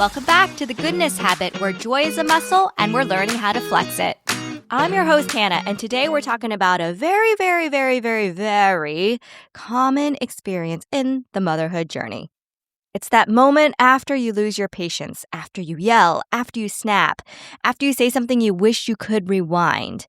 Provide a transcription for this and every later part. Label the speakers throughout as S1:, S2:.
S1: Welcome back to The Goodness Habit, where joy is a muscle and we're learning how to flex it. I'm your host, Hanna, and today we're talking about a very, very, very, very, very common experience in the motherhood journey. It's that moment after you lose your patience, after you yell, after you snap, after you say something you wish you could rewind.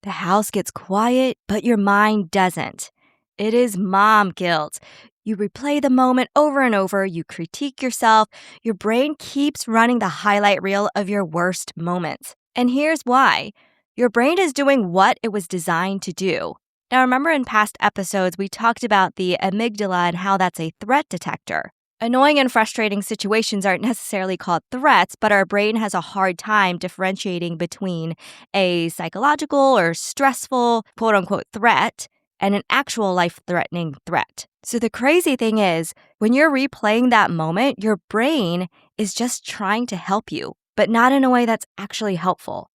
S1: The house gets quiet, but your mind doesn't. It is mom guilt. You replay the moment over and over, you critique yourself, your brain keeps running the highlight reel of your worst moments. And here's why. Your brain is doing what it was designed to do. Now, remember in past episodes, we talked about the amygdala and how that's a threat detector. Annoying and frustrating situations aren't necessarily called threats, but our brain has a hard time differentiating between a psychological or stressful, quote-unquote, threat and an actual life-threatening threat. So the crazy thing is, when you're replaying that moment, your brain is just trying to help you, but not in a way that's actually helpful.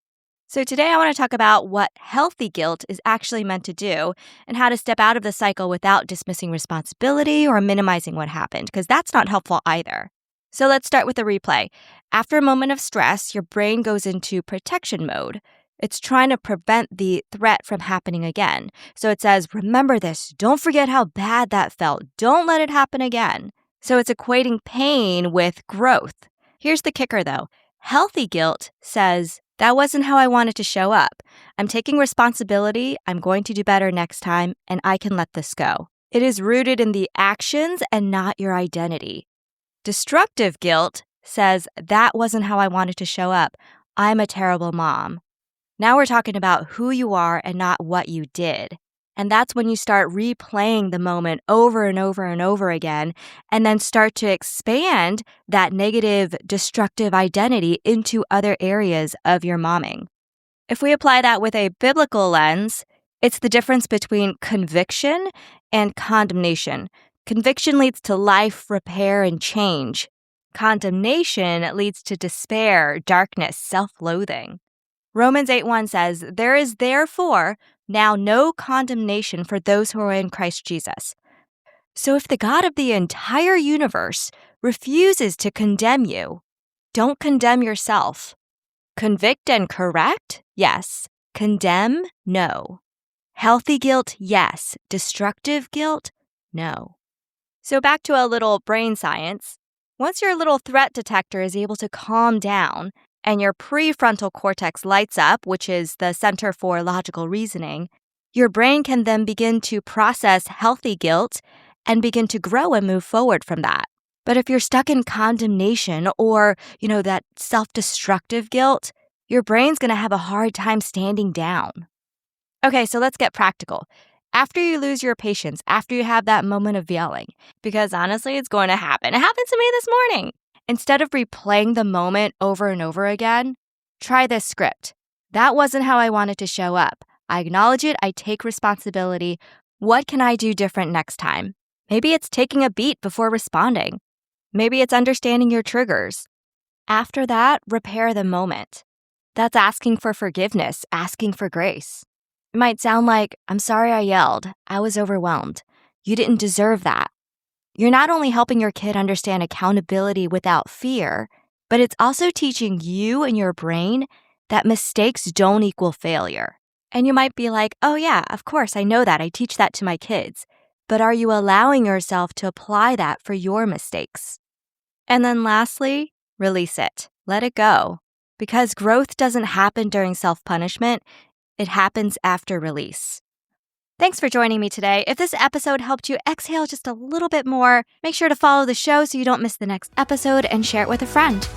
S1: So today I want to talk about what healthy guilt is actually meant to do and how to step out of the cycle without dismissing responsibility or minimizing what happened, because that's not helpful either. So let's start with a replay. After a moment of stress, your brain goes into protection mode. It's trying to prevent the threat from happening again. So it says, remember this, don't forget how bad that felt, don't let it happen again. So it's equating pain with growth. Here's the kicker though. Healthy guilt says, that wasn't how I wanted to show up. I'm taking responsibility, I'm going to do better next time, and I can let this go. It is rooted in the actions and not your identity. Destructive guilt says, that wasn't how I wanted to show up. I'm a terrible mom. Now we're talking about who you are and not what you did. And that's when you start replaying the moment over and over and over again, and then start to expand that negative, destructive identity into other areas of your momming. If we apply that with a biblical lens, it's the difference between conviction and condemnation. Conviction leads to life, repair, and change. Condemnation leads to despair, darkness, self-loathing. Romans 8:1 says, there is therefore now no condemnation for those who are in Christ Jesus. So if the God of the entire universe refuses to condemn you, don't condemn yourself. Convict and correct? Yes. Condemn? No. Healthy guilt? Yes. Destructive guilt? No. So back to a little brain science. Once your little threat detector is able to calm down, and your prefrontal cortex lights up, which is the center for logical reasoning, your brain can then begin to process healthy guilt and begin to grow and move forward from that. But if you're stuck in condemnation or, that self-destructive guilt, your brain's going to have a hard time standing down. Okay, so let's get practical. After you lose your patience, after you have that moment of yelling, because honestly, it's going to happen. It happened to me this morning. Instead of replaying the moment over and over again, try this script. That wasn't how I wanted to show up. I acknowledge it. I take responsibility. What can I do different next time? Maybe it's taking a beat before responding. Maybe it's understanding your triggers. After that, repair the moment. That's asking for forgiveness, asking for grace. It might sound like, I'm sorry I yelled. I was overwhelmed. You didn't deserve that. You're not only helping your kid understand accountability without fear, but it's also teaching you and your brain that mistakes don't equal failure. And you might be like, oh yeah, of course, I know that. I teach that to my kids. But are you allowing yourself to apply that for your mistakes? And then lastly, release it. Let it go. Because growth doesn't happen during self-punishment. It happens after release. Thanks for joining me today. If this episode helped you exhale just a little bit more, make sure to follow the show so you don't miss the next episode and share it with a friend.